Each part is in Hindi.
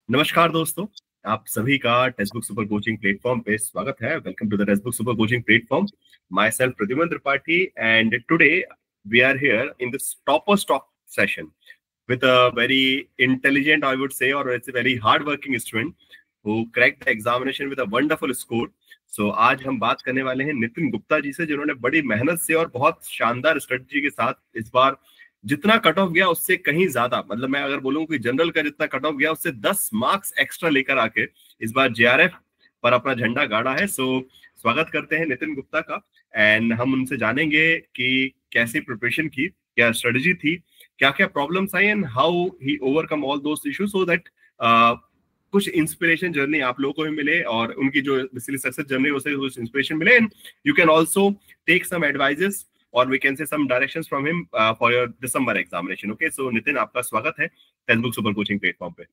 नमस्कार दोस्तों, आप सभी का text book super coaching platform पे स्वागत है। Welcome to the text book super coaching platform. My self Pradyuman Tripathi and today we are here in this topper stock session with a very intelligent, I would say, or it's a very hard-working student who cracked the examination with a wonderful score. So आज हम बात करने वाले हैं नितिन गुप्ता जी से, जिन्होंने बड़ी मेहनत से और बहुत शानदार स्ट्रेटजी के साथ इस बार जितना कट ऑफ गया उससे कहीं ज्यादा, मतलब मैं अगर बोलूं कि जनरल का जितना कट ऑफ गया उससे 10 मार्क्स एक्स्ट्रा लेकर आके इस बार जेआरएफ पर अपना झंडा गाड़ा है। सो स्वागत करते हैं नितिन गुप्ता का एंड हम उनसे जानेंगे कि कैसी प्रिपरेशन की, क्या स्ट्रेटजी थी, क्या क्या problems I and how he overcome all those issues so that कुछ इंस्पिरेशन जर्नी आप लोगों को भी मिले और उनकी जो सक्सेस जर्नी उससे कुछ इंस्पिरेशन मिले and you can also take some advices or we can say some directions from him for your December examination. Okay, so Nitin, आपका स्वागत है text book super coaching platform पे।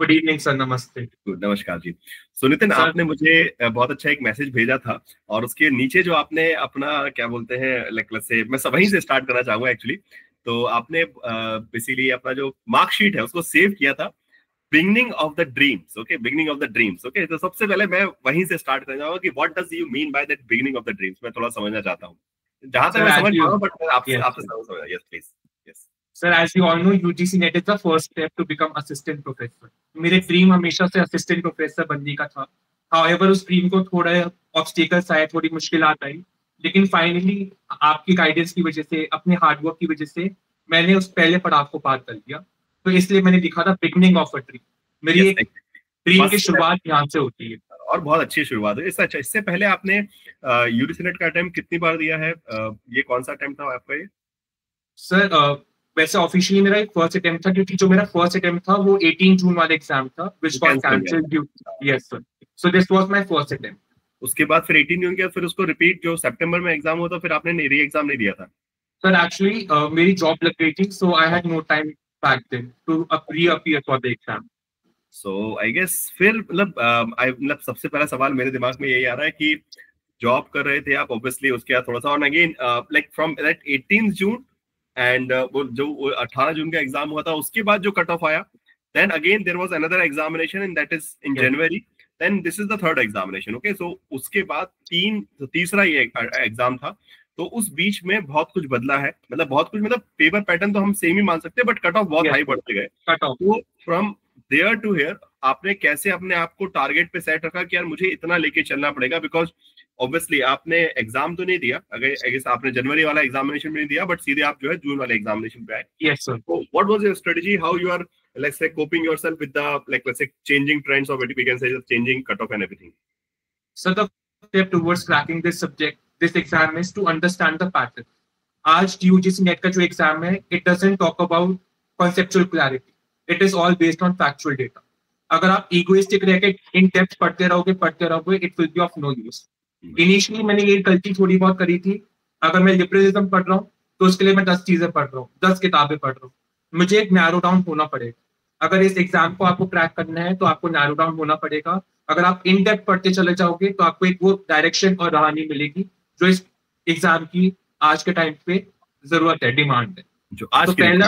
गुड इवनिंग सर, नमस्ते। नमस्कार जी। सो नितिन, आपने मुझे बहुत अच्छा एक मैसेज भेजा था और उसके नीचे जो आपने अपना क्या बोलते हैं लाइक से मैं सब वहीं से स्टार्ट करना चाहूंगा एक्चुअली। तो आपने बेसिकली अपना जो मार्कशीट है उसको सेव किया था beginning of the dreams. Okay, beginning of the dreams. Okay, तो सबसे पहले मैं वहीं से स्टार्ट करना चाहूंगा कि what does you mean by that beginning of the dreams. मैं थोड़ा समझना चाहता हूँ, जहां तक मैं समझ पा रहा हूं, बट आपसे समझ। Yes please. Yes sir, as you all know, UGC NET is the first step to become assistant professor. मेरे ड्रीम हमेशा से असिस्टेंट प्रोफेसर बनने का था। हाउएवर उस ड्रीम को थोड़े ऑब्स्टिकल्स आए, थोड़ी मुश्किलात आई, लेकिन फाइनली आपकी गाइडेंस की वजह से, अपने हार्डवर्क की वजह से मैंने उस पहले पड़ाव को पार कर लिया। तो इसलिए मैंने लिखा था बिगनिंग ऑफ अ ड्रीम। मेरी एक ड्रीम की शुरुआत यहाँ से होती है और बहुत अच्छी शुरुआत है। इससे पहले आपने यूजीसी नेट का अटेम्प्ट कितनी बार दिया है? ये कौन सा अटेम्प्ट था आपका? ये सर वैसे ऑफिशियली मेरा एक फर्स्ट अटेम्प्ट था, क्योंकि जो मेरा फर्स्ट अटेम्प्ट था वो 18 जून वाला एग्जाम था which was cancelled due. Yes sir, so this was my first attempt. उसके बाद फिर 18 जून के फिर उसको रिपीट जो सितंबर में एग्जाम हुआ था, फिर आपने री एग्जाम नहीं दिया था? सर एक्चुअली मेरी जॉब लग गई थी, so I had no time back then to reappear for the exam. So I guess फिर मतलब सबसे पहला सवाल मेरे दिमाग में यही आ रहा है कि जॉब कर रहे थे आप ऑब्वियसली, उसके बाद थोड़ा सा और again like from that 18 June and वो जो 18 जून का एग्जाम हुआ था उसके बाद जो कट ऑफ आया, then again there was another examination and that is in January, then this is the third examination. Okay, so उसके बाद तीसरा ये एग्जाम था। तो उस बीच में बहुत कुछ बदला है, मतलब बहुत कुछ, मतलब पेपर पैटर्न तो हम सेम ही मान सकते हैं बट कट ऑफ बहुत हाई बढ़ते गए। तो फ्रॉम देयर टू हेयर आपने कैसे अपने आप को टारगेट पे सेट रखा कि यार मुझे इतना लेके चलना पड़ेगा? बिकॉज ऑब्वियसली आपने एग्जाम तो नहीं दिया, अगर आपने जनवरी वाला एग्जामिनेशन में नहीं दिया, बट सीधे आप जो है जून वाले एग्जामिनेशन पे आए। Yes sir. What was your strategy, how you are let's say coping yourself with the let's say changing trends, or what we can say is changing cutoff and everything? So the step towards cracking this exam is to understand the pattern. आज यूजीसी नेट का जो एग्जाम है, it doesn't talk about conceptual clarity. It is all based on factual data. अगर आप egoistic रह के in depth पढ़ते रहोगे, it will be of no use. Initially मैंने ये गलती थोड़ी बहुत करी थी। अगर मैं लिबरलिज्म पढ़ रहा हूँ तो उसके लिए मैं 10 चीजें पढ़ रहा हूँ, 10 किताबें पढ़ रहा हूँ। मुझे एक नैरो डाउन होना पड़ेगा। अगर इस एग्जाम को आपको क्रैक करना है तो आपको नैरो डाउन होना पड़ेगा। अगर आप इन डेप्थ पढ़ते चले जाओगे तो आपको एक वो डायरेक्शन और राह नहीं मिलेगी जो इस एग्जाम की आज के टाइम पे जरूरत है, डिमांड है। जो आज तो पहला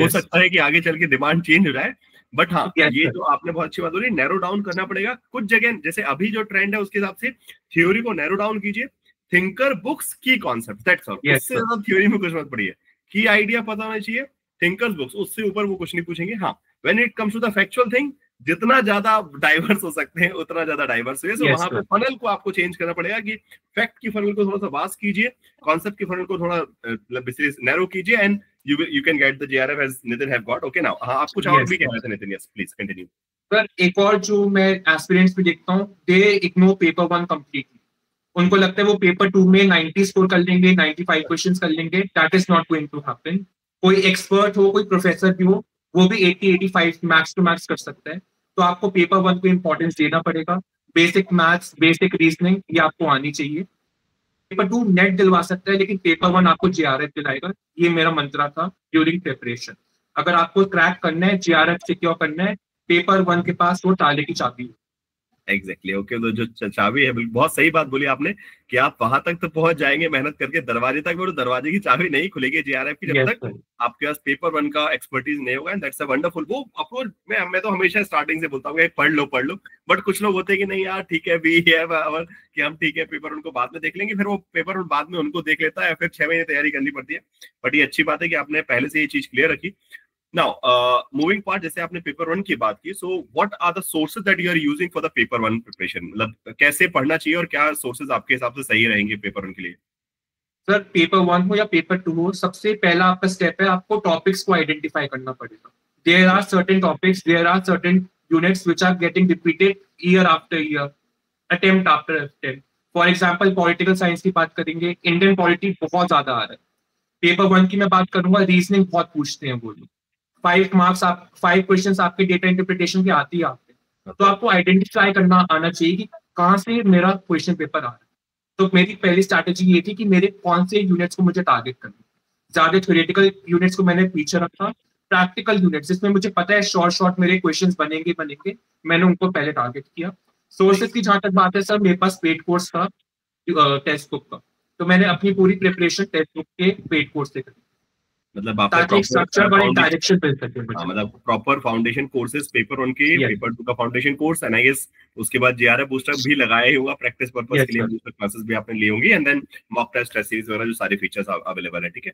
हो सकता है कि आगे चल के डिमांड चेंज हो जाए, बट हाँ ये जो आपने बहुत अच्छी बात बोली, नैरो डाउन करना पड़ेगा। कुछ जगह जैसे अभी जो ट्रेंड है उसके हिसाब से थ्योरी को नैरो डाउन कीजिए, थिंकर बुक्स की कॉन्सेप्ट, दैट्स ऑल। इससे ज्यादा थ्योरी में कुछ मत पढ़िए, की आइडिया पता होना चाहिए, थिंकर्स बुक्स, उससे ऊपर वो कुछ नहीं पूछेंगे। हाँ, when it comes to the factual thing, जितना ज्यादा डाइवर्स हो सकते हैं उतना ज्यादा डाइवर्स हुए। तो वहां पे फनल को आपको चेंज करना पड़ेगा कि फैक्ट की फनल को थोड़ा सा वास्ट कीजिए, कॉन्सेप्ट की फनल को थोड़ा नैरो कीजिए, and you can get the JRF as Nitin have got. Okay, now हाँ, आप कुछ और भी कह रहे थे Nitin? Yes please continue. Sir एक और जो मैं एस्पिरेंट्स भी देखता हूँ, दे इग्नोर पेपर 1 कंप्लीटली। उनको लगता है वो पेपर 2 में 90 स्कोर कर लेंगे, 95 क्वेश्चंस कर लेंगे। That is not going to happen. कोई एक्सपर्ट हो, कोई प्रोफेसर भी हो, वो भी 80-85 मैक्स टू मैक्स कर सकता है। तो आपको पेपर 1 को इंपॉर्टेंस देना पड़ेगा। बेसिक मैथ्स, बेसिक रीजनिंग ये आपको आनी चाहिए। पेपर 2 नेट दिलवा सकता है, लेकिन पेपर 1 आपको जेआरएफ दिलाएगा। ये मेरा मंत्रा था ड्यूरिंग प्रिपरेशन। अगर आपको क्रैक करना है, जेआरएफ सिक्योर करना है, पेपर 1 के पास वो ताले की चाबी है। एग्जैक्टली ओके, तो जो चाबी है, बहुत सही बात बोली आपने कि आप वहां तक तो पहुंच जाएंगे मेहनत करके दरवाजे तक, वो दरवाजे की चाबी नहीं खुलेगी जेआरएफ की जब तक आपके पास पेपर वन का एक्सपर्टीज नहीं होगा। And that's a wonderful. वो अफकोर्स मैं तो हमेशा स्टार्टिंग से बोलता हूँ पढ़ लो, बट कुछ लोग होते हैं कि नहीं यार ठीक है भी है और कि हम ठीक है पेपर उनको बाद में देख लेंगे, फिर वो पेपर बाद में उनको देख लेता है, फिर 6 महीने तैयारी करनी पड़ती है। बट ये अच्छी बात है कि आपने पहले से ये चीज क्लियर रखी। नाउ मूविंग पार्ट, जैसे आपने पेपर वन की बात की, so what are the sources that you are using for the paper one preparation? मतलब कैसे पढ़ना चाहिए और क्या सोर्सेज आपके हिसाब से सही रहेंगे पेपर वन के लिए? सर पेपर वन हो या पेपर टू हो, सबसे पहला आपका स्टेप है आपको टॉपिक्स को आइडेंटिफाई करना पड़ेगा। There are certain topics, there are certain units which are getting repeated year after year, attempt after attempt. For example political science की बात करेंगे, इंडियन पॉलिटी बहुत ज्यादा आ रहा है। पेपर वन की मैं बात करूंगा, रीजनिंग बहुत पूछते हैं वो लोग। 5 मार्क्स, आप 5 क्वेश्चंस आपके डेटा इंटरप्रिटेशन की आती है आपके, तो आपको आइडेंटिफाई करना आना चाहिए कि कहाँ से मेरा क्वेश्चन पेपर आ रहा है। तो मेरी पहली स्ट्रैटेजी ये थी कि मेरे कौन से यूनिट्स को मुझे टारगेट करना। ज्यादा थ्योरेटिकल यूनिट्स को मैंने पीछे रखा, प्रैक्टिकल यूनिट्स जिसमें मुझे पता है शॉर्ट मेरे क्वेश्चंस बनेंगे, मैंने उनको पहले टारगेट किया। सोर्सेज की जहां तक बात है सर, मेरे पास पेड कोर्स था टेक्स्ट बुक का, तो मैंने अपनी पूरी प्रिपरेशन टेक्स्ट बुक के पेड कोर्स से करी, मतलब आपने ताकि स्ट्रक्चर और एक डायरेक्शन मिल सके। मतलब proper foundation courses paper one के, पेपर टू का foundation course, and I guess उसके बाद जेआरएफ बूस्टर भी लगाया ही होगा प्रैक्टिस पर्पस के लिए, बूस्टर क्लासेस भी आपने ली होंगी, and then mock test, test series वगैरह जो सारे फीचर्स अवेलेबल है। ठीक है,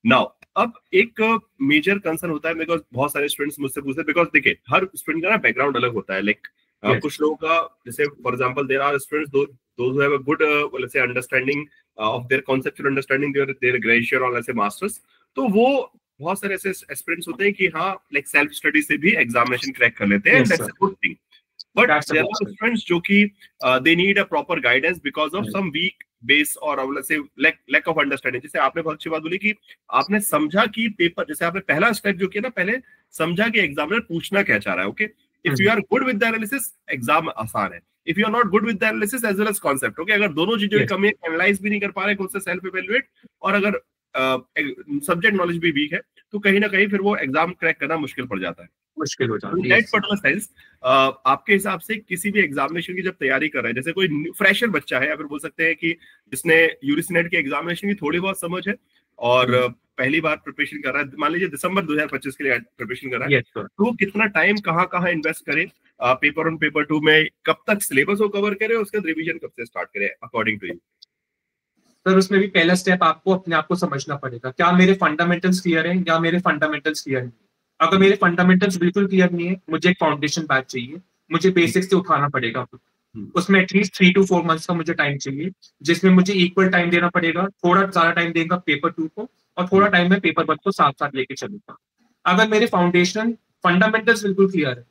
नाउ अब एक मेजर कंसर्न होता है बिकॉज बहुत सारे स्टूडेंट्स मुझसे पूछते हैं, बिकॉज देखिए हर स्टूडेंट का ना बैकग्राउंड अलग होता है। लाइक कुछ लोगों का, जैसे for example there are students those who have a good let's say understanding of their conceptual understanding their graduation और लेट्स से मास्टर्स, तो वो बहुत सारे ऐसे एस्पिरेंट्स होते हैं कि हाँ लाइक सेल्फ स्टडी से भी एग्जामिनेशन क्रैक कर लेते हैं, that's a good thing. But there are students जो कि they need a proper guidance because of some weak base और let's say lack of understanding. जैसे आपने बहुत अच्छी बात बोली कि आपने समझा कि पेपर, जैसे आपने पहला स्टेप जो किया ना, पहले समझा कि एग्जामिनर पूछना क्या चाह रहा है। Okay, if you are good with the analysis exam आसान है, if you are not good with the analysis as well as concept, okay, अगर दोनों चीजों की कमी है, एनालाइज भी नहीं कर पा रहे खुद से सेल्फ इवैल्यूएट, और अगर सब्जेक्ट नॉलेज भी वीक है, तो कहीं ना कहीं फिर वो एग्जाम क्रैक करना मुश्किल पड़ जाता है, मुश्किल हो जाता है। आपके हिसाब से किसी भी एग्जामिनेशन की जब तैयारी कर रहे हैं, जैसे कोई फ्रेशर बच्चा है या फिर बोल सकते हैं कि जिसने यूजीसी नेट के एग्जामिनेशन की थोड़ी बहुत समझ है और पहली बार प्रिपरेशन कर रहा है, मान लीजिए दिसंबर 2025 के लिए प्रिपरेशन कर रहा है, तो वो कितना टाइम कहाँ इन्वेस्ट करे पेपर वन पेपर टू में, कब तक सिलेबस को कवर करे, उसका रिवीजन कब से स्टार्ट करे अकॉर्डिंग टू यू? सर उसमें भी पहला स्टेप आपको अपने आप को समझना पड़ेगा, क्या मेरे फंडामेंटल्स क्लियर हैं या मेरे फंडामेंटल्स क्लियर नहीं। अगर मेरे फंडामेंटल्स बिल्कुल क्लियर नहीं है, मुझे एक फाउंडेशन बैच चाहिए, मुझे बेसिक्स से उठाना पड़ेगा। उसमें एटलीस्ट 3 to 4 मंथ्स का मुझे टाइम चाहिए, जिसमें मुझे इक्वल टाइम देना पड़ेगा, थोड़ा ज्यादा टाइम देगा पेपर टू को और थोड़ा टाइम में पेपर वन को साथ साथ लेके चलूंगा। अगर मेरे फाउंडेशन फंडामेंटल्स बिल्कुल क्लियर है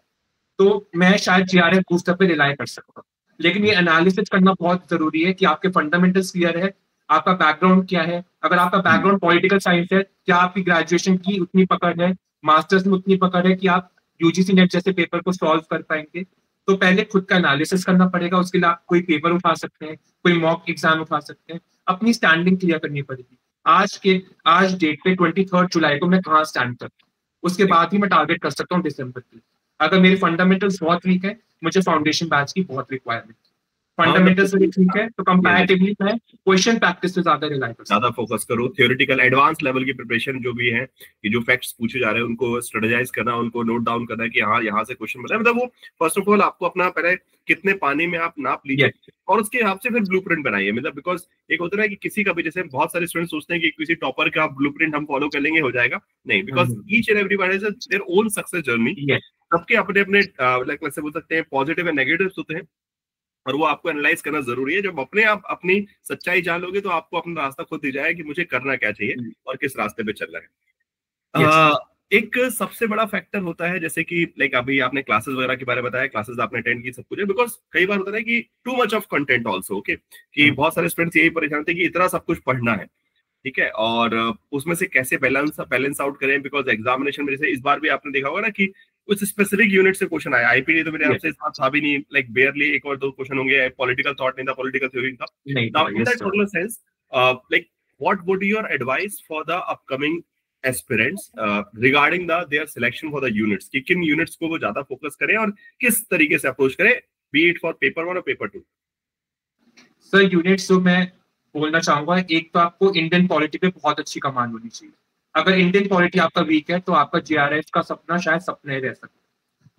तो मैं शायद जीआरएफ बूस्टर पे रिलाई कर सकता हूँ, लेकिन ये एनालिसिस करना बहुत जरूरी है कि आपके फंडामेंटल्स क्लियर है, आपका बैकग्राउंड क्या है। अगर आपका बैकग्राउंड पॉलिटिकल साइंस है, क्या आपकी ग्रेजुएशन की उतनी पकड़ है, मास्टर्स में उतनी पकड़ है कि आप यूजीसी नेट जैसे पेपर को सॉल्व कर पाएंगे। तो पहले खुद का एनालिसिस करना पड़ेगा, उसके लिए आप कोई पेपर उठा सकते हैं, कोई मॉक एग्जाम उठा सकते हैं, अपनी स्टैंडिंग क्लियर करनी पड़ेगी। आज डेट पे 23 जुलाई को मैं कहाँ स्टैंड करता हूँ, उसके बाद ही मैं टारगेट कर सकता हूँ दिसंबर की। अगर मेरे फंडामेंटल्स बहुत वीक है, मुझे फाउंडेशन बैच की बहुत रिक्वायरमेंट। फंडामेंटल्स ठीक है तो कंपैरेटिवली मैं क्वेश्चन प्रैक्टिस पे ज्यादा फोकस करूं, थ्योरेटिकल एडवांस लेवल की प्रिपरेशन जो भी है, कि जो फैक्ट्स पूछे जा रहे हैं उनको स्ट्रेटेजाइज करना, उनको नोट डाउन करना है कि हाँ यहाँ से क्वेश्चन बना है। मतलब वो फर्स्ट ऑफ ऑल आपको अपना पहले कितने पानी में आप नाप लीजिए और उसके हिसाब से फिर ब्लूप्रिंट बनाइए। मतलब बिकॉज एक होता है कि किसी का भी, जैसे बहुत सारे स्टूडेंट सोचते हैं कि किसी टॉपर का ब्लूप्रिंट हम फॉलो कर लेंगे हो जाएगा, नहीं, because each and everyone has their own success journey. सबके अपने अपने लाइक से बोल सकते हैं पॉजिटिव एंड नेगेटिव्स होते हैं, और वो आपको एनालाइज करना जरूरी है। जब अपने आप अपनी सच्चाई जान लोगे तो आपको अपना रास्ता खुद दिख जाएगा कि मुझे करना क्या चाहिए और किस रास्ते पे चलना है। एक सबसे बड़ा फैक्टर होता है, जैसे कि लाइक अभी आपने क्लासेस वगैरह के बारे में बताया, क्लासेस आपने अटेंड की, सब कुछ है, बिकॉज कई बार होता है कि too much of content also, okay, कि बहुत सारे स्टूडेंट्स यही परेशान थे कि इतना सब कुछ पढ़ना है, ठीक है, और उसमें से कैसे बैलेंस आउट करें, बिकॉज एग्जामिनेशन में जैसे इस बार भी आपने देखा होगा ना कि कुछ स्पेसिफिक यूनिट से क्वेश्चन आया, आईपीडी तो मेरे आपसे इस बार था भी नहीं, लाइक बेयरली एक और दो क्वेश्चन होंगे, पॉलिटिकल थॉट नहीं था, पॉलिटिकल थ्योरी था। Now in that particular sense like what would your advice for the upcoming aspirants regarding the their selection for the units, कि किन यूनिट्स को वो ज्यादा फोकस करें और किस तरीके से अप्रोच करें बी इट फॉर पेपर 1 और पेपर 2? सर यूनिट्स जो मैं बोलना चाहूंगा, एक तो आपको इंडियन पॉलिटी पे बहुत अच्छी कमांड होनी चाहिए। अगर इंडियन पॉलिटी आपका वीक है तो आपका जीआरएफ का सपना शायद सपना ही रह सकता है।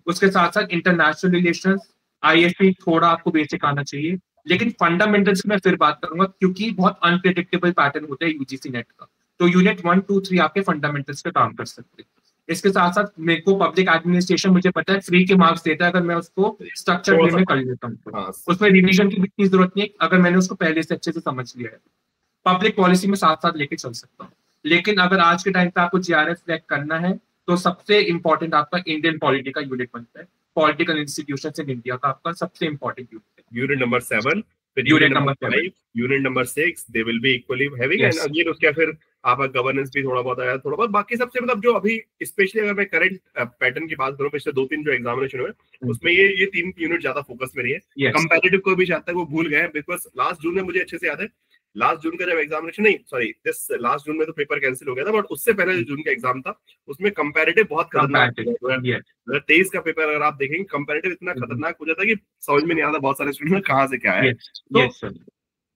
उसके साथ साथ इंटरनेशनल रिलेशंस, आईएसपी थोड़ा आपको बेसिक आना चाहिए। लेकिन फंडामेंटल्स की मैं फिर बात करूंगा, क्योंकि बहुत अनप्रेडिक्टेबल पैटर्न होता है यूजीसी नेट का। तो यूनिट 1, 2, 3 आपके फंडामेंटल्स पे काम कर सकते हैं। इसके साथ साथ मेरे को पब्लिक एडमिनिस्ट्रेशन मुझे पता है फ्री के मार्क्स देता है अगर मैं उसको स्ट्रक्चर वे में कर लेता हूँ। हाँ, उसमें रिवीजन की भी इतनी जरूरत नहीं है अगर मैंने उसको पहले से अच्छे से समझ लिया है। पब्लिक पॉलिसी में साथ साथ लेके चल सकता हूँ। लेकिन अगर आज के टाइम पे आपको जीआरएफ क्रैक करना है तो सबसे इंपॉर्टेंट आपका इंडियन पॉलिटी का यूनिट बनता है। पॉलिटिकल इंस्टीट्यूशन इन इंडिया का आपका सबसे इंपॉर्टेंट यूनिट है। यूनिट नंबर 7, फिर unit unit number number 5, unit number 6, they will be equally having, and again उसके फिर आपका गवर्नेंस भी थोड़ा बहुत आया, थोड़ा बहुत बाकी सबसे मतलब जो अभी स्पेशली अगर मैं करंट पैटर्न की बात करूं, पिछले 2-3 जो एग्जामिनेशन हुए उसमें ये 3 यूनिट ज्यादा फोकस में रही है। कंपैरेटिव को भी शायद तक वो भूल गए, बिकॉज लास्ट जून में मुझे अच्छे से याद है, लास्ट जून का जब एग्जामिनेशन, नहीं सॉरी दिस लास्ट जून में तो पेपर कैंसिल हो गया था, बट उससे पहले जो जून का एग्जाम था उसमें कंपैरेटिव बहुत खतरनाक, 2023 का पेपर अगर आप देखेंगे कंपैरेटिव इतना खतरनाक हो जाता है कि समझ में नहीं आता बहुत सारे स्टूडेंट कहाँ से क्या है। तो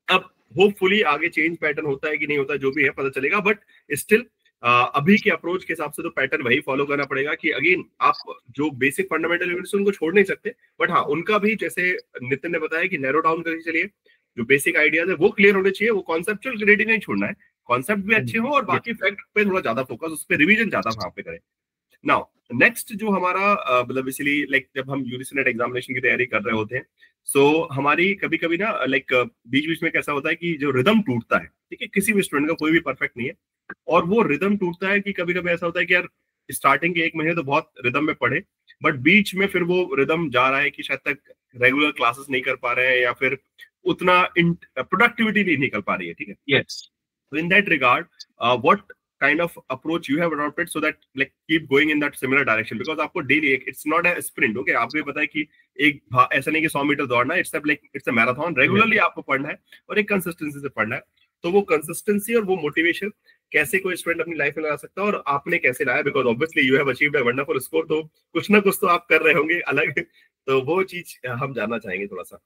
अब होपफुली आगे चेंज पैटर्न होता है कि नहीं होता, जो भी है पता चलेगा, बट स्टिल अभी के अप्रोच के हिसाब से तो पैटर्न वही फॉलो करना पड़ेगा कि अगेन आप जो बेसिक फंडामेंटल यूनिट्स उनको छोड़ नहीं सकते, बट हाँ उनका भी जैसे नितिन ने बताया कि नैरो डाउन करके चलिए, जो बेसिक आइडियाज है वो क्लियर होने चाहिए, वो कॉन्सेप्चुअल क्लैरिटी नहीं छोड़ना है, कॉन्सेप्ट भी अच्छे हो और बाकी फैक्ट पे थोड़ा ज्यादा फोकस, उस पर रिवीजन ज्यादा वहां पे करें। नाउ नेक्स्ट जो हमारा मतलब इसीलिए लाइक जब हम यूजीसी नेट एग्जामिनेशन की तैयारी कर रहे होते हैं, सो हमारी कभी कभी ना लाइक बीच बीच में कैसा होता है कि जो रिदम टूटता है, ठीक है, किसी भी स्टूडेंट का कोई भी परफेक्ट नहीं है, और वो रिदम टूटता है कि कभी कभी ऐसा होता है कि यार स्टार्टिंग के 1 महीने तो बहुत रिदम में पढ़े, बट बीच में फिर वो रिदम जा रहा है कि शायद तक रेगुलर क्लासेस नहीं कर पा रहे हैं या फिर उतना प्रोडक्टिविटी नहीं निकल पा रही है, ठीक है। Yes, so in that regard what kind of approach you have adopted so that like keep going in that similar direction, because आपको daily it's not a sprint, okay, आपको ये पता है कि एक ऐसा नहीं कि 100 मीटर दौड़ना है, it's a marathon, रेगुलरली आपको पढ़ना है और एक कंसिस्टेंसी से पढ़ना है। तो वो कंसिस्टेंसी और वो मोटिवेशन कैसे कोई स्टूडेंट अपनी लाइफ में लगा सकता है और आपने कैसे लाया, because obviously you have achieved a wonderful score, तो कुछ ना कुछ तो आप कर रहे होंगे अलग, तो वो चीज हम जानना चाहेंगे थोड़ा सा।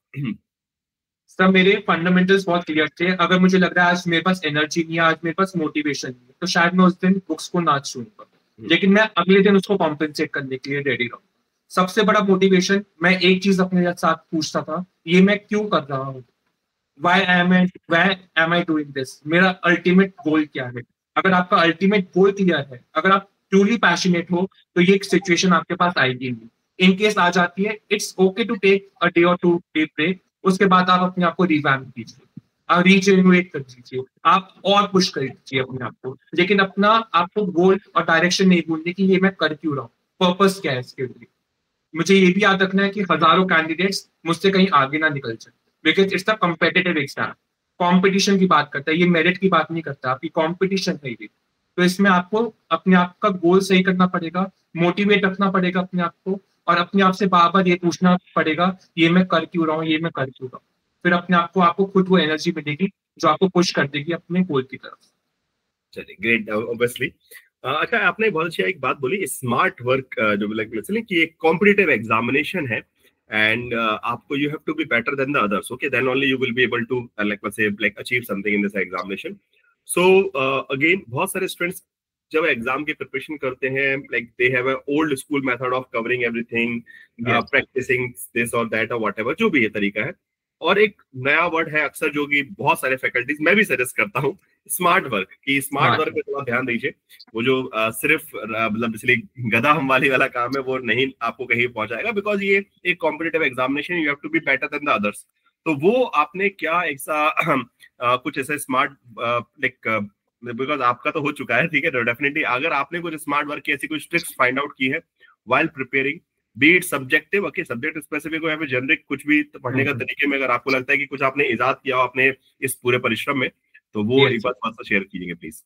सर मेरे फंडामेंटल्स बहुत क्लियर थे। अगर मुझे लग रहा है आज मेरे पास एनर्जी नहीं है, आज मेरे पास मोटिवेशन नहीं है, तो शायद मैं उस दिन बुक्स को ना छूंगा, लेकिन मैं अगले दिन उसको कॉम्पेंसेट करने के लिए रेडी रहूं। सबसे बड़ा मोटिवेशन, मैं एक चीज अपने साथ पूछता था, ये मैं क्यों कर रहा हूँ, why am I doing this, मेरा अल्टीमेट गोल क्या है। अगर आपका अल्टीमेट गोल क्लियर है, अगर आप ट्रूली पैशनेट हो, तो ये एक सिचुएशन आपके पास आएगी नहीं। इन केस आ जाती है, it's okay to take a day और 2 डे ब्रेक, उसके बाद आप अपने आप को रिवैम्प कीजिए, आप रीजेनरेट कर दीजिए, आप और पुश कर दीजिए अपने आप को, लेकिन अपना आपको गोल और डायरेक्शन नहीं भूलने की ये मैं कर क्यों रहा हूँ, पर्पस क्या है इसके लिए। मुझे ये भी याद रखना है कि हजारों कैंडिडेट्स मुझसे कहीं आगे ना निकल जाए, because it's the competitive exam. Competition की बात करता है ये, मेरिट की बात नहीं करता, आपकी कॉम्पिटिशन है ये। तो इसमें आपको अपने आप का गोल सही करना पड़ेगा, मोटिवेट रखना पड़ेगा अपने आप को, और अपने आप से बार बार ये पूछना पड़ेगा ये मैं कर क्यों रहा हूँ, ये मैं कर क्यों रहा हूँ। फिर अपने आप को आपको खुद वो एनर्जी मिलेगी जो आपको पुश कर देगी अपने गोल की तरफ। चलिए ग्रेट, ऑब्वियसली। अच्छा, आपने बहुत अच्छी एक बात बोली, स्मार्ट वर्क, जो लाइक कि एक कॉम्पिटिटिव एग्जामिनेशन है and आपको you have to be better than the others, okay, then only you will be able to like let's say like achieve something in this examination. So again बहुत सारे students जब एग्जाम की प्रिपरेशन करते हैं, like they have a old school method of covering everything, practicing this or that or whatever, जो भी ये तरीका है, और एक नया वर्ड है अक्सर जो कि बहुत सारे फैकल्टीज, मैं भी सजेस्ट करता हूँ, स्मार्ट वर्क। कि स्मार्ट वर्क पे थोड़ा ध्यान दीजिए, वो जो सिर्फ मतलब इसलिए गधा हम वाला काम है वो नहीं आपको कहीं पहुंचाएगा, बिकॉज ये एक competitive examination, you have to be better than the others. तो वो आपने क्या ऐसा कुछ ऐसा स्मार्ट लाइक, बिकॉज आपका तो हो चुका है, ठीक है, तो डेफिनेटली अगर आपने कुछ स्मार्ट वर्क की ऐसी कुछ ट्रिक्स फाइंड आउट की है while preparing, B it subjective, okay, subject specific हो या फिर जेनरिक, कुछ भी पढ़ने का तरीके में अगर आपको लगता है कि कुछ आपने इजाद किया हो आपने इस पूरे परिश्रम में, तो वो एक बार शेयर कीजिए प्लीज।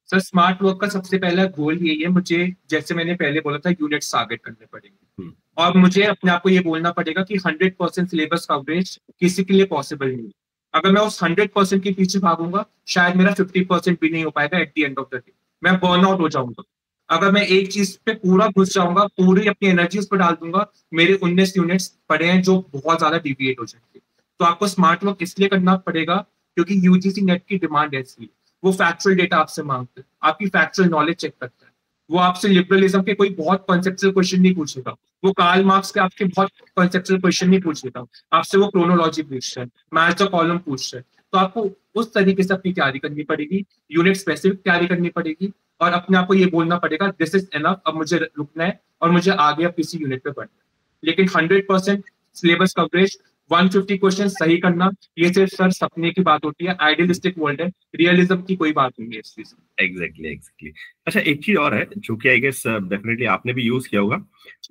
सर स्मार्ट वर्क का सबसे पहला गोल यही है, मुझे जैसे मैंने पहले बोला था यूनिट्स टारगेट करने पड़ेंगे, और मुझे अपने आप को ये बोलना पड़ेगा कि 100% सिलेबस कवरेज किसी के लिए पॉसिबल नहीं। अगर मैं उस 100% के पीछे भागूंगा, शायद मेरा 50% भी नहीं हो पाएगा at the end of the day, मैं बर्न आउट हो जाऊंगा। अगर मैं एक चीज पे पूरा घुस जाऊंगा, पूरी अपनी एनर्जी उस पर डाल दूंगा, मेरे 19 यूनिट्स पड़े हैं जो बहुत ज्यादा डिविएट हो जाएंगे। तो आपको स्मार्ट वर्क इसलिए करना पड़ेगा क्योंकि यूजीसी नेट की डिमांड ऐसी है। वो फैक्चुअल डेटा आपसे मांगते हैं, आपकी फैक्चुअल नॉलेज चेक करता है। वो आपसे लिबरलिज्म के कोई बहुत कॉन्सेप्चुअल क्वेश्चन नहीं पूछेगा, वो कार्ल मार्क्स के आपके बहुत कॉन्सेप्चुअल क्वेश्चन नहीं पूछेगा, आपसे वो क्रोनोलॉजी पूछता है, मैच द कॉलम पूछता है। तो आपको उस तरीके से अपनी तैयारी करनी पड़ेगी, यूनिट स्पेसिफिक तैयारी करनी पड़ेगी, और अपने आप को ये बोलना पड़ेगा दिस इज एनफ, अब मुझे रुकना है और मुझे आगे अब किसी यूनिट पे बढ़ना है। लेकिन 100% सिलेबस कवरेज, 150 क्वेश्चन सही करना, ये सिर्फ सर सपने की बात होती है, आइडियलिस्टिक वर्ल्ड है, रियलिज्म की कोई बात नहीं है इस चीज में। एग्जैक्टली। अच्छा, एक चीज और है जो कि आई गेस डेफिनेटली आपने भी यूज किया होगा,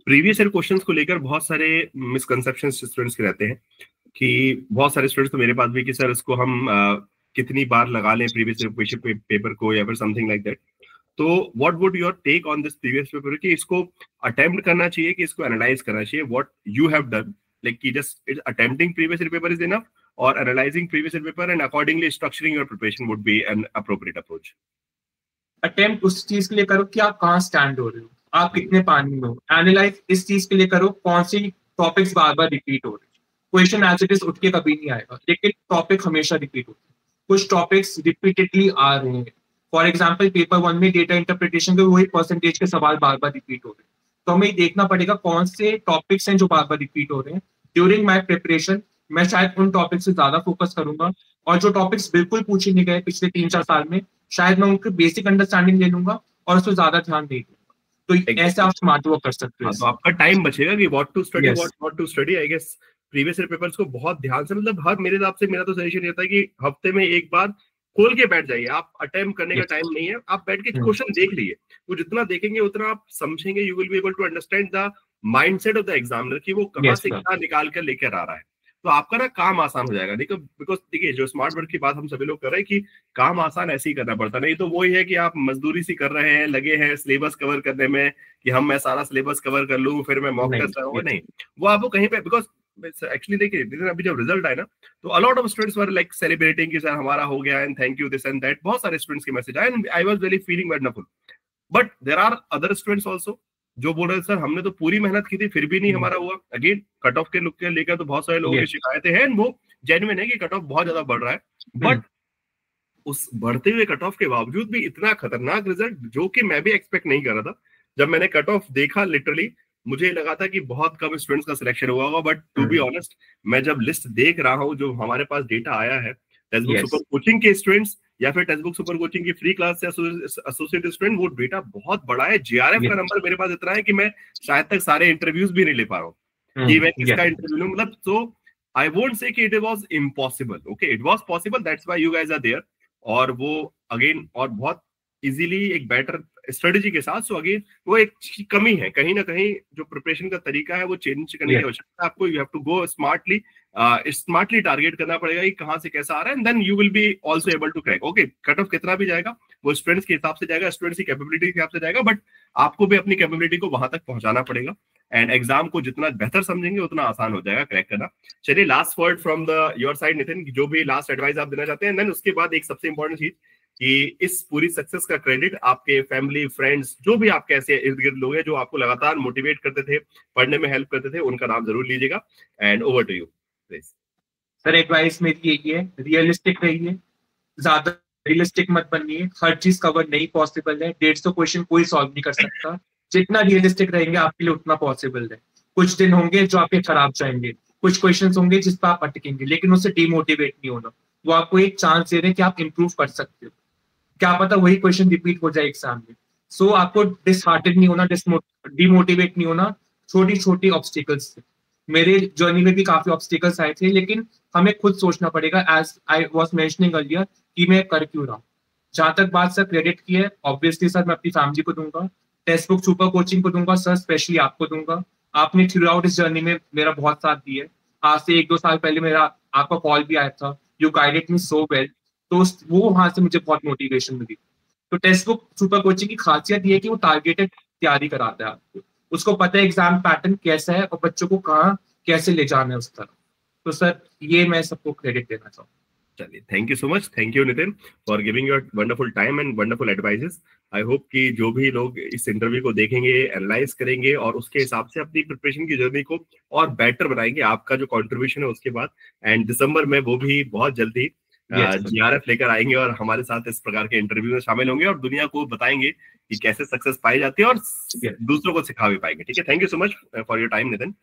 प्रीवियस ईयर क्वेश्चंस को लेकर बहुत सारे मिसकंसेप्शन स्टूडेंट्स के रहते हैं कि बहुत सारे स्टूडेंट्स तो मेरे पास भी कि सर इसको हम कितनी बार लगा लें प्रीवियस ईयर पेपर को या फिर समथिंग लाइक दैट। तो what would your take on this previous paper कि इसको अटेम्प्ट करना चाहिए कि इसको एनालाइज करना चाहिए, what you have done, like कि just attempting previous year paper is enough और analysing previous year paper and accordingly structuring your preparation would be an appropriate approach? Attempt उस चीज के लिए करो कि आप कहाँ स्टैंड हो रहे हो, आप कितने पानी में हो। एनालाइज इस चीज के लिए करो कौन सी टॉपिक्स बार बार रिपीट हो रहे हैं। क्वेश्चन एज इट इज उठ के कभी नहीं आएगा, लेकिन टॉपिक हमेशा रिपीट होते हैं। कुछ टॉपिक्स रिपीटेडली आ रहे हैं। फॉर एग्जाम्पल पेपर 1 में डेटा इंटरप्रिटेशन के वही परसेंटेज के सवाल बार बार रिपीट हो रहे हैं। तो हमें देखना पड़ेगा कौन से टॉपिक्स हैं जो बार बार रिपीट हो रहे हैं। ड्यूरिंग माई प्रिपरेशन मैं शायद उन टॉपिक्स से ज्यादा फोकस करूंगा, और जो टॉपिक्स बिल्कुल पूछे नहीं गए पिछले 3-4 साल में, शायद मैं उनकी बेसिक अंडरस्टैंडिंग ले लूंगा और उस पर ज्यादा ध्यान नहीं दूंगा। तो ऐसे आप स्मार्ट वर्क कर सकते हो। तो आपका टाइम बचेगा कि what to study, Yes. What not to study. I guess previous year papers को बहुत ध्यान से, मतलब हर, मेरे हिसाब से मेरा तो सजेशन रहता है कि हफ्ते में एक बार खोल के बैठ जाइए। आप अटेम्प्ट करने का Yes. टाइम नहीं है, आप बैठ के क्वेश्चन देख लीजिए। वो जितना देखेंगे उतना आप समझेंगे, you will be able to understand the mindset of the examiner कि वो कहाँ Yes, से sir. क्या निकाल कर लेकर आ रहा है। तो आपका ना काम आसान हो जाएगा। देखो, बिकॉज देखिए जो स्मार्ट वर्क की बात हम सभी लोग कर रहे हैं कि काम आसान ऐसे ही करना पड़ता, नहीं तो वही है कि आप मजदूरी सी कर रहे हैं, लगे हैं सिलेबस कवर करने में कि मैं सारा सिलेबस कवर कर लूं फिर मैं मॉक टेस्ट लगाऊंगा। नहीं, वो आपको कहीं पे, बिकॉज एक्चुअली देखिए अभी जब रिजल्ट आए ना, तो a lot of students were like celebrating कि सर हमारा हो गया and thank you this and that. बहुत सारे स्टूडेंट्स के मैसेज आए and I was really feeling wonderful. But there are other students also जो बोल रहे हैं सर हमने तो पूरी मेहनत की थी फिर भी नहीं हमारा हुआ। अगेन कट ऑफ के लुक के लेकर तो बहुत सारे लोगों की शिकायतें हैं, वो जेन्युइन है कि कट ऑफ बहुत ज्यादा बढ़ रहा है। बट उस बढ़ते हुए कट ऑफ के बावजूद भी इतना खतरनाक रिजल्ट, जो कि मैं भी एक्सपेक्ट नहीं कर रहा था। जब मैंने कट ऑफ देखा लिटरली मुझे लगा था कि बहुत कम स्टूडेंट्स का सिलेक्शन हुआ होगा। बट टू बी ऑनेस्ट, मैं जब लिस्ट देख रहा हूँ जो हमारे पास डेटा आया है टेक्स्ट बुक सुपर कोचिंग के स्टूडेंट्स या फिर टेक्स्ट बुक सुपर कोचिंग की फ्री क्लास से एसोसिएट स्टूडेंट, वो डेटा बहुत बड़ा है। जीआरएफ का नंबर मेरे पास इतना है कि मैं शायद तक सारे इंटरव्यूज भी नहीं ले पा रहा हूँ कि मैं किसका इंटरव्यू लूं। मतलब तो आई वोंट से कि it was impossible, okay it was possible, that's why you guys are there. और वो अगेन और बहुत इजीली एक बेटर स्ट्रेटेजी के साथ। सो अगेन वो एक कमी है कहीं ना कहीं, जो प्रिपरेशन का तरीका है वो चेंज करने की आवश्यकता है आपको। You have to go smartly, smartly target करना पड़ेगा कि कहाँ से कैसा आ रहा है, and then you will be also able to crack. Okay, cut off कितना भी जाएगा वो स्टूडेंट्स के हिसाब से जाएगा, स्टूडेंट्स की कैपेबिलिटी के हिसाब से जाएगा, बट आपको भी अपनी कैपेबिलिटी को वहां तक पहुंचाना पड़ेगा। एंड एग्जाम को जितना बेहतर समझेंगे उतना आसान हो जाएगा क्रैक करना। चलिए, last word from the your side Nitin, जो भी लास्ट एडवाइस आप देना चाहते हैं। देन उसके बाद एक सबसे इंपॉर्टेंट चीज कि इस पूरी सक्सेस का क्रेडिट आपके फैमिली फ्रेंड्स जो भी आपके ऐसे इर्द गिर्द लोग हैं जो आपको लगातार मोटिवेट करते थे, पढ़ने में हेल्प करते थे, उनका नाम जरूर लीजिएगा। And over to you please. Sir advice मेरी यही है, रियलिस्टिक रहिए, ज्यादा रियलिस्टिक मत बनिए। हर चीज कवर नहीं पॉसिबल है, 150 क्वेश्चन कोई सॉल्व नहीं कर सकता। जितना रियलिस्टिक रहेंगे आपके लिए उतना पॉसिबल है। कुछ दिन होंगे जो आपके खराब जाएंगे, कुछ क्वेश्चन होंगे जिस पर आप अटकेंगे, लेकिन उससे डिमोटिवेट नहीं होना। वो आपको एक चांस दे रहे हैं कि आप इंप्रूव कर सकते हो। क्या पता वही क्वेश्चन रिपीट हो जाए एग्जाम में। सो आपको डिसहार्टेड नहीं होना, डिमोटिवेट नहीं होना छोटी छोटी ऑब्स्टिकल्स से। मेरे जर्नी में भी काफी ऑब्स्टिकल्स आए थे, लेकिन हमें खुद सोचना पड़ेगा, as I was mentioning earlier, कि मैं कर क्यों रहा हूँ। जहां तक बात सर क्रेडिट की है, ऑब्वियसली सर मैं अपनी फैमिली को दूंगा, टेक्स्ट बुक सुपर कोचिंग को दूंगा, सर स्पेशली आपको दूंगा। आपने थ्रू आउट इस जर्नी में मेरा बहुत साथ दिया है। आज से 1-2 साल पहले मेरा आपका कॉल भी आया था, you guided me so well, तो वो वहां से मुझे बहुत मोटिवेशन मिली। तो टेक्स्ट बुक सुपर कोचिंग की खासियत ये है कि वो टारगेटेड तैयारी कराता है आपको, उसको पता है एग्जाम पैटर्न कैसा है और बच्चों को कहाँ कैसे ले जाना है उस तरफ। तो सर ये मैं सबको क्रेडिट देना चाहूँ। चलिए, thank you so much, thank you Nitin for giving your wonderful time and wonderful advices. I hope कि जो भी लोग इस इंटरव्यू को देखेंगे, एनालाइज करेंगे और उसके हिसाब से अपनी प्रिपरेशन की जर्नी को और बेटर बनाएंगे, आपका जो कंट्रीब्यूशन है उसके बाद। एंड दिसंबर में वो भी बहुत जल्दी GRF लेकर आएंगे और हमारे साथ इस प्रकार के इंटरव्यू में शामिल होंगे और दुनिया को बताएंगे कि कैसे सक्सेस पाई जाती है और दूसरों को सिखा भी पाएंगे। ठीक है, thank you so much for your time Nitin.